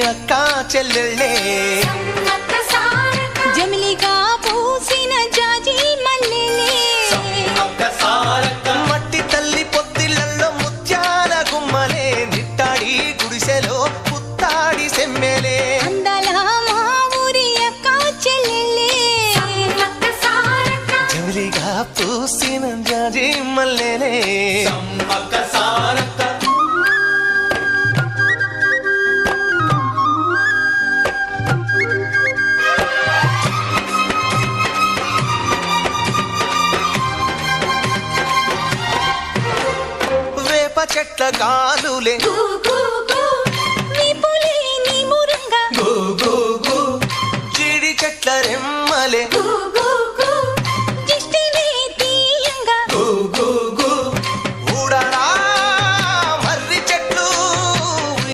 అక్క చెల్లెళ్ళే జమిలిగా పూసిన జాజి మల్లెలే మట్టి తల్లి పొత్తిళ్లలో ముత్యాల గుమ్మలే నిట్టాడి గుడిసెలో పుత్తాడి సెమ్మెలే అందాల మా ఊరి అక్క చెల్లెలే జమిలిగా పూసిన జాజి మల్లెలే చెట్ల గాలులే